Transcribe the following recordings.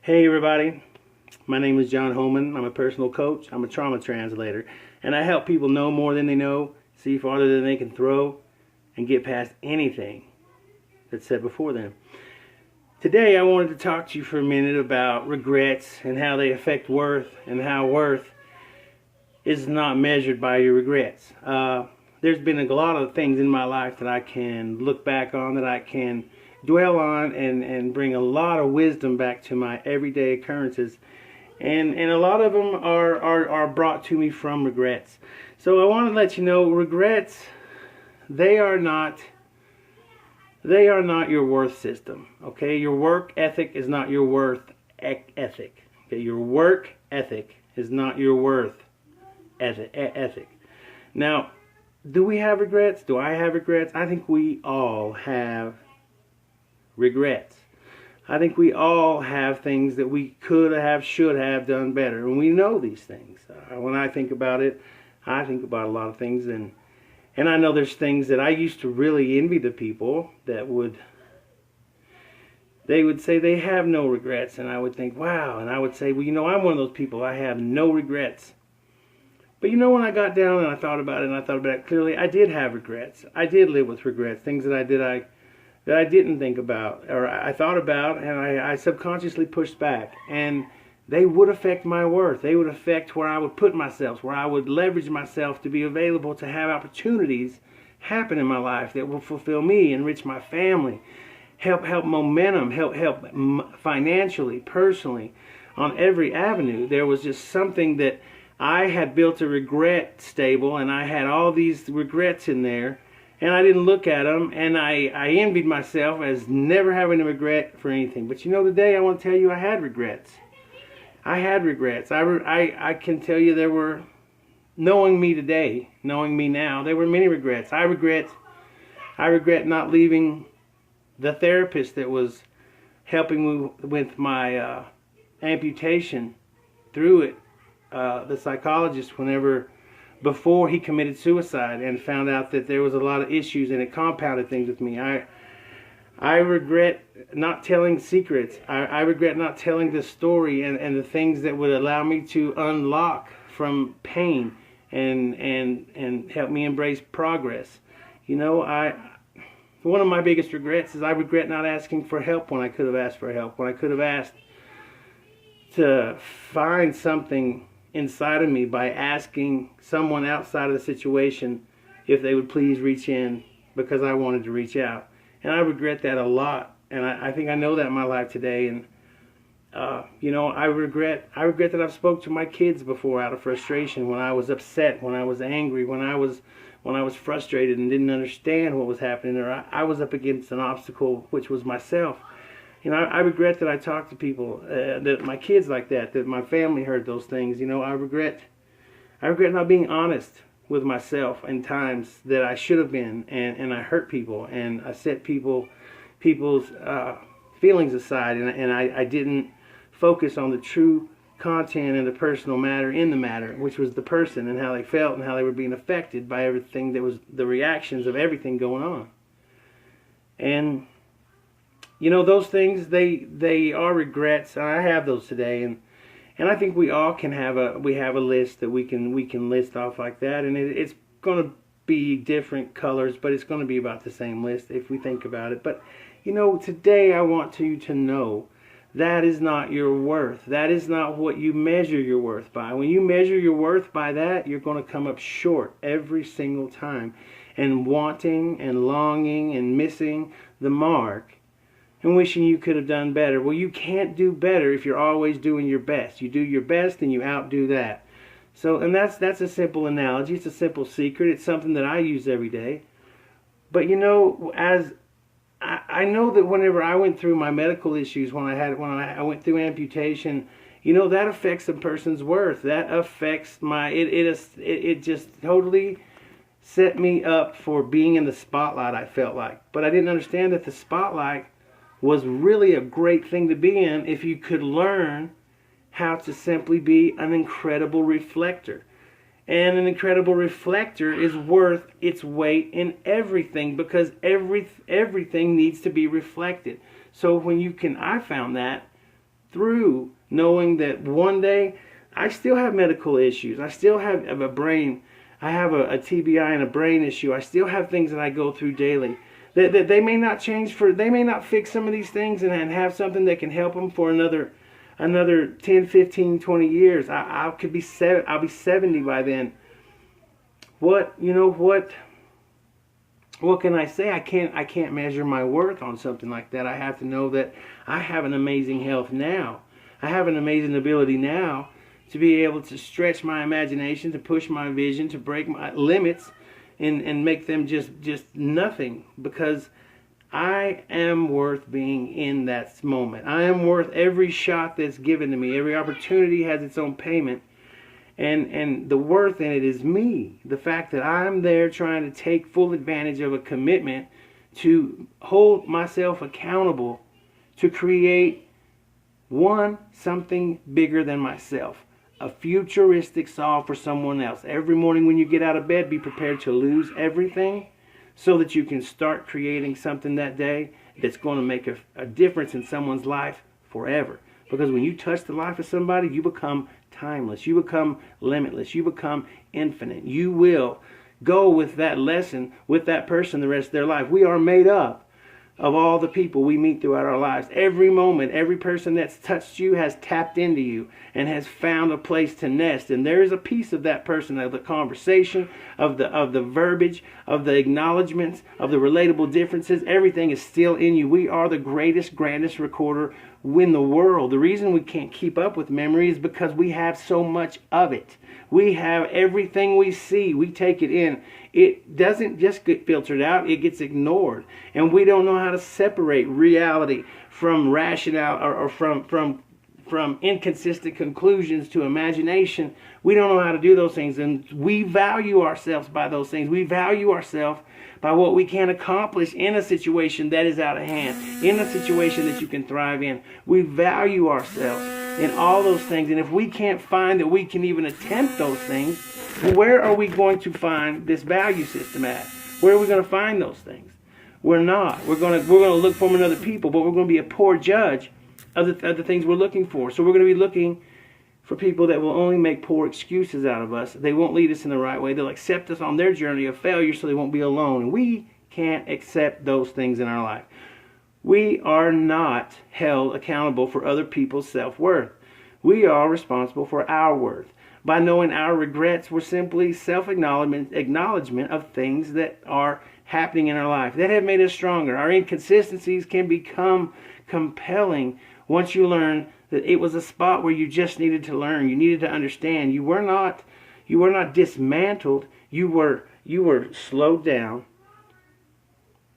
Hey everybody, my name is John Holman. I'm a personal coach. I'm a trauma translator, and I help people know more than they know, see farther than they can throw, and get past anything that's said before them. Today I wanted to talk to you for a minute about regrets and how they affect worth, and how worth is not measured by your regrets. There's been a lot of things in my life that I can look back on, that I can dwell on, and bring a lot of wisdom back to my everyday occurrences, and a lot of them are brought to me from regrets. So I want to let you know, regrets, they are not your worth system. Okay, your work ethic is not your worth ethic. Okay, your work ethic is not your worth ethic. Now, do we have regrets? Do I have regrets? I think we all have regrets. I think we all have things that we could have, should have done better, and we know these things. When I think about it, I think about a lot of things, and I know there's things that I used to really envy the people that would say they have no regrets, and I would think, wow, and I would say, well, I'm one of those people. I have no regrets. But when I got down and I thought about it clearly, I did have regrets. I did live with regrets, things that I did that I didn't think about, or I thought about, and I subconsciously pushed back, and they would affect my worth. They would affect where I would put myself, where I would leverage myself to be available to have opportunities happen in my life that will fulfill me, enrich my family, help momentum, help financially, personally, on every avenue. There was just something that I had built a regret stable, and I had all these regrets in there, and I didn't look at them, and I envied myself as never having a regret for anything. But today I want to tell you I had regrets. I had regrets. I can tell you there were, knowing me today, knowing me now, there were many regrets. I regret not leaving the therapist that was helping me with my amputation through it, the psychologist, before he committed suicide, and found out that there was a lot of issues, and it compounded things with me. I regret not telling secrets. I regret not telling the story and the things that would allow me to unlock from pain and help me embrace progress. One of my biggest regrets is I regret not asking for help when I could have asked for help, when I could have asked to find something inside of me by asking someone outside of the situation if they would please reach in, because I wanted to reach out. And I regret that a lot, and I think I know that in my life today. And I regret that I've spoke to my kids before out of frustration, when I was upset, when I was angry, when I was frustrated and didn't understand what was happening, or I was up against an obstacle, which was myself. I regret that I talked to people, that my kids like that my family heard those things. I regret not being honest with myself in times that I should have been, and I hurt people, and I set people's feelings aside, and I didn't focus on the true content and the personal matter in the matter, which was the person and how they felt and how they were being affected by everything that was the reactions of everything going on. And those things, they are regrets, and I have those today, and I think we all can have a list that we can list off like that, and it's going to be different colors, but it's going to be about the same list if we think about it. But today I want you to know that is not your worth. That is not what you measure your worth by. When you measure your worth by that, you're going to come up short every single time, and wanting and longing and missing the mark, and wishing you could have done better. Well, you can't do better if you're always doing your best. You do your best and you outdo that. So, and that's a simple analogy. It's a simple secret. It's something that I use every day. But as I know that whenever I went through my medical issues, when I went through amputation, that affects a person's worth. That affects it just totally set me up for being in the spotlight, I felt like. But I didn't understand that the spotlight was really a great thing to be in if you could learn how to simply be an incredible reflector. And an incredible reflector is worth its weight in everything, because everything needs to be reflected. So I found that through knowing that one day I still have medical issues. I still have a brain. I have a TBI and a brain issue. I still have things that I go through daily. That they may not change they may not fix some of these things and have something that can help them for another 10, 15, 20 years. I'll be 70 by then. What can I say? I can't measure my worth on something like that. I have to know that I have an amazing health now. I have an amazing ability now to be able to stretch my imagination, to push my vision, to break my limits and make them just nothing, because I am worth being in that moment. I am worth every shot that's given to me. Every opportunity has its own payment. And the worth in it is me. The fact that I'm there trying to take full advantage of a commitment to hold myself accountable to create something bigger than myself. A futuristic solve for someone else. Every morning when you get out of bed, be prepared to lose everything so that you can start creating something that day that's going to make a difference in someone's life forever. Because when you touch the life of somebody, you become timeless. You become limitless. You become infinite. You will go with that lesson, with that person the rest of their life. We are made up of all the people we meet throughout our lives. Every moment, every person that's touched you has tapped into you and has found a place to nest. And there is a piece of that person, of the conversation, of the verbiage, of the acknowledgments, of the relatable differences. Everything is still in you. We are the greatest, grandest recorder in the world. The reason we can't keep up with memory is because we have so much of it. We have everything we see. We take it in. It doesn't just get filtered out. It gets ignored. And we don't know how to separate reality from rationale or from inconsistent conclusions to imagination. We don't know how to do those things. And we value ourselves by those things. We value ourselves by what we can accomplish in a situation that is out of hand, in a situation that you can thrive in. We value ourselves in all those things. And if we can't find that we can even attempt those things, where are we going to find this value system at? Where are we going to find those things? We're not. We're going to look for them in other people, but we're going to be a poor judge of the things we're looking for. So we're going to be looking for people that will only make poor excuses out of us. They won't lead us in the right way. They'll accept us on their journey of failure so they won't be alone. And we can't accept those things in our life. We are not held accountable for other people's self-worth. We are responsible for our worth. By knowing our regrets, we're simply acknowledgement of things that are happening in our life that have made us stronger. Our inconsistencies can become compelling once you learn that it was a spot where you just needed to learn. You needed to understand. You were not dismantled. You were slowed down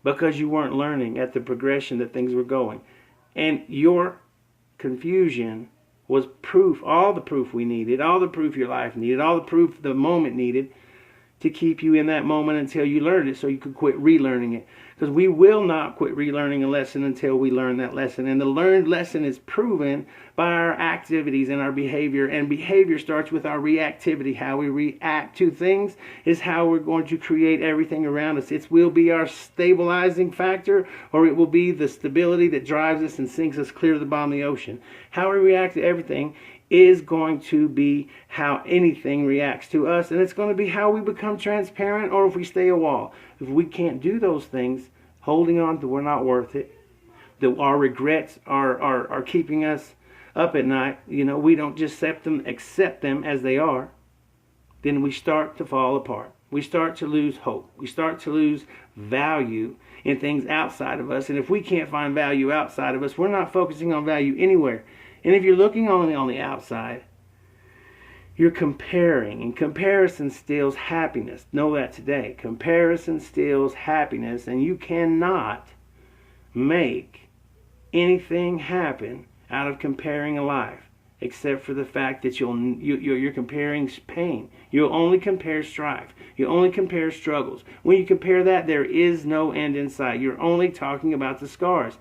because you weren't learning at the progression that things were going. And your confusion was proof, all the proof we needed, all the proof your life needed, all the proof the moment needed to keep you in that moment until you learned it so you could quit relearning it. Because we will not quit relearning a lesson until we learn that lesson. And the learned lesson is proven by our activities and our behavior. And behavior starts with our reactivity. How we react to things is how we're going to create everything around us. It will be our stabilizing factor, or it will be the stability that drives us and sinks us clear to the bottom of the ocean. How we react to everything is going to be how anything reacts to us, and it's going to be how we become transparent or if we stay a wall. If we can't do those things, holding on to we're not worth it, that our regrets are keeping us up at night, we don't just accept them as they are, then we start to fall apart. We start to lose hope. We start to lose value in things outside of us, and if we can't find value outside of us, we're not focusing on value anywhere. And if you're looking only on the outside, you're comparing, and comparison steals happiness. Know that today. Comparison steals happiness, and you cannot make anything happen out of comparing a life, except for the fact that you're comparing pain. You'll only compare strife. You only compare struggles. When you compare that, there is no end in sight. You're only talking about the scars.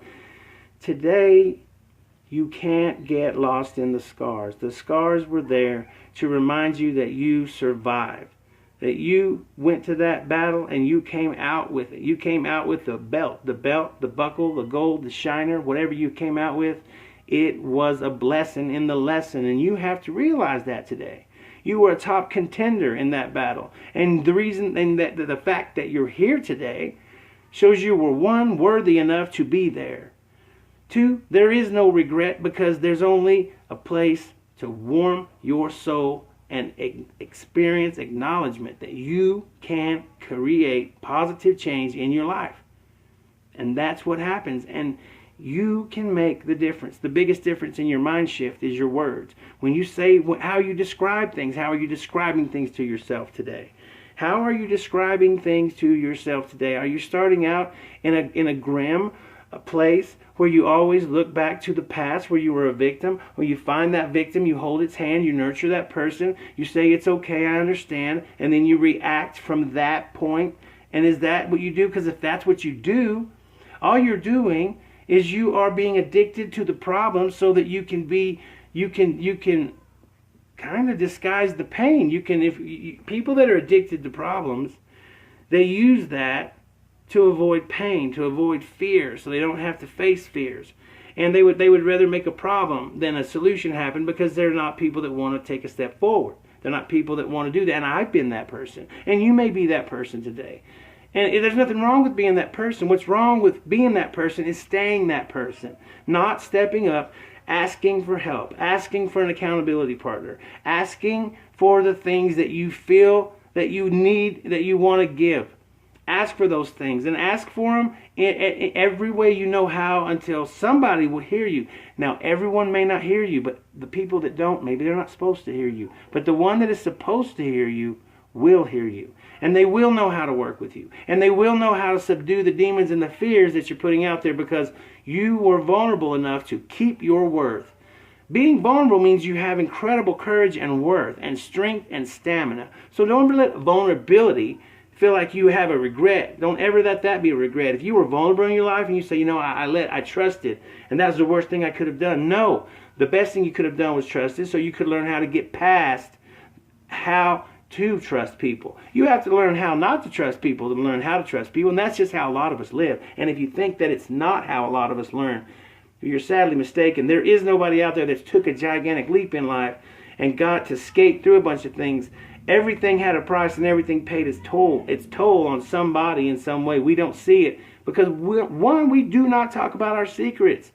Today, you can't get lost in the scars. The scars were there to remind you that you survived, that you went to that battle and you came out with it. You came out with the belt, the buckle, the gold, the shiner, whatever you came out with. It was a blessing in the lesson, and you have to realize that today. You were a top contender in that battle. And the reason, and that the fact that you're here today shows you were, one, worthy enough to be there. Two, there is no regret, because there's only a place to warm your soul and experience acknowledgement that you can create positive change in your life. And that's what happens. And you can make the difference. The biggest difference in your mind shift is your words. When you say how you describe things, how are you describing things to yourself today? How are you describing things to yourself today? Are you starting out in a grim place where you always look back to the past where you were a victim, where you find that victim, you hold its hand, you nurture that person, you say, it's okay, I understand, and then you react from that point? And is that what you do? Because if that's what you do, all you're doing is you are being addicted to the problem so that you can kind of disguise the pain. People that are addicted to problems, they use that to avoid pain, to avoid fear, so they don't have to face fears. And they would rather make a problem than a solution happen, because they're not people that want to take a step forward. They're not people that want to do that. And I've been that person. And you may be that person today. And there's nothing wrong with being that person. What's wrong with being that person is staying that person. Not stepping up, asking for help, asking for an accountability partner, asking for the things that you feel that you need, that you want to give. Ask for those things, and ask for them in every way you know how, until somebody will hear you. Now, everyone may not hear you, but the people that don't, maybe they're not supposed to hear you. But the one that is supposed to hear you will hear you. And they will know how to work with you. And they will know how to subdue the demons and the fears that you're putting out there, because you were vulnerable enough to keep your worth. Being vulnerable means you have incredible courage and worth and strength and stamina. So don't ever let vulnerability feel like you have a regret. Don't ever let that be a regret. If you were vulnerable in your life and you say, I trusted, and that was the worst thing I could have done. No, the best thing you could have done was trusted, so you could learn how to get past how to trust people. You have to learn how not to trust people to learn how to trust people, and that's just how a lot of us live. And if you think that it's not how a lot of us learn, you're sadly mistaken. There is nobody out there that's took a gigantic leap in life and got to skate through a bunch of things. Everything had a price, and everything paid its toll on somebody in some way. We don't see it because, we do not talk about our secrets.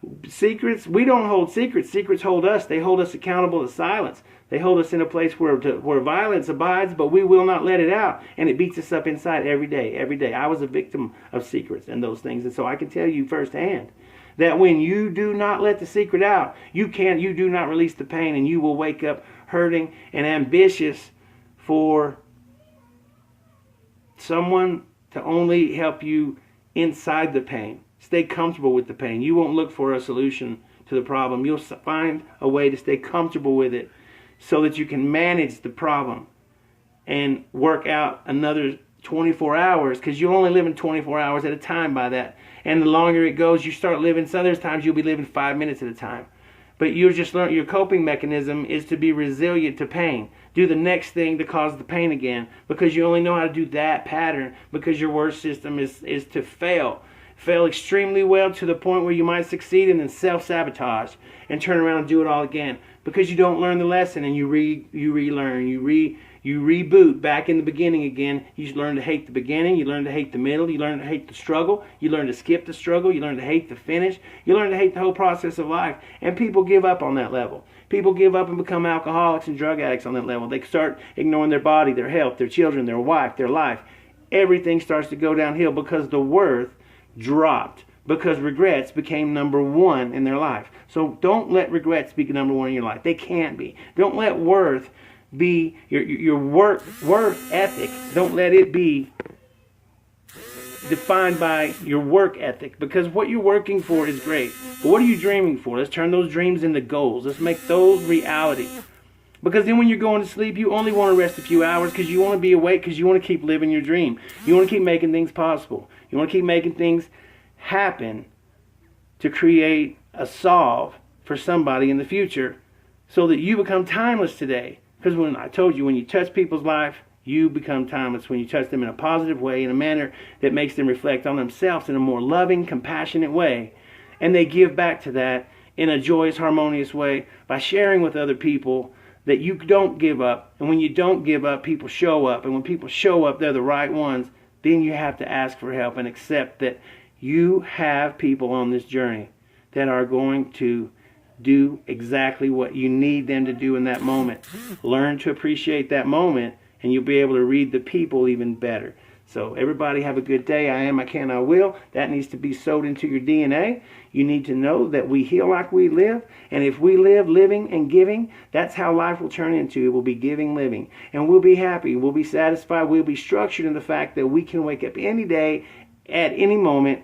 We don't hold secrets. Secrets hold us. They hold us accountable to silence. They hold us in a place where violence abides, but we will not let it out. And it beats us up inside every day, every day. I was a victim of secrets and those things. And so I can tell you firsthand that when you do not let the secret out, you do not release the pain, and you will wake up hurting and ambitious for someone to only help you inside the pain. Stay comfortable with the pain. You won't look for a solution to the problem. You'll find a way to stay comfortable with it so that you can manage the problem and work out another 24 hours, because you're only living 24 hours at a time by that. And the longer it goes, you start living, so there's times you'll be living 5 minutes at a time. But you just learn your coping mechanism is to be resilient to pain. Do the next thing to cause the pain again, because you only know how to do that pattern, because your worst system is to fail. Fail extremely well to the point where you might succeed, and then self-sabotage and turn around and do it all again, because you don't learn the lesson, and you relearn, you reboot back in the beginning again. You learn to hate the beginning, you learn to hate the middle, you learn to hate the struggle, you learn to skip the struggle, you learn to hate the finish, you learn to hate the whole process of life. And people give up on that level. People give up and become alcoholics and drug addicts on that level. They start ignoring their body, their health, their children, their wife, their life. Everything starts to go downhill because the worth dropped, because regrets became number one in their life. So don't let regrets be number one in your life. They can't be. Don't let worth be your worth ethic. Don't let it be defined by your work ethic, because what you're working for is great, but what are you dreaming for? Let's turn those dreams into goals. Let's make those reality. Because then when you're going to sleep, you only want to rest a few hours, because you want to be awake, because you want to keep living your dream. You want to keep making things possible. You want to keep making things happen to create a solve for somebody in the future, so that you become timeless today. Because when I told you, when you touch people's life, you become timeless. When you touch them in a positive way, in a manner that makes them reflect on themselves in a more loving, compassionate way, and they give back to that in a joyous, harmonious way by sharing with other people that you don't give up. And when you don't give up, people show up. And when people show up, they're the right ones. Then you have to ask for help and accept that you have people on this journey that are going to do exactly what you need them to do in that moment. Learn to appreciate that moment, and you'll be able to read the people even better. So everybody have a good day. I am, I can, I will. That needs to be sewed into your DNA. You need to know that we heal like we live. And if we live living and giving, that's how life will turn into. It will be giving, living. And we'll be happy. We'll be satisfied. We'll be structured in the fact that we can wake up any day, at any moment,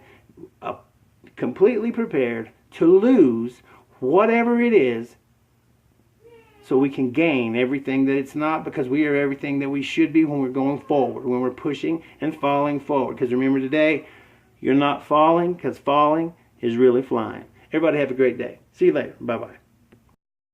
completely prepared to lose whatever it is, so we can gain everything that it's not, because we are everything that we should be when we're going forward, when we're pushing and falling forward. Because remember today, you're not falling, because falling is really flying. Everybody have a great day. See you later. Bye-bye.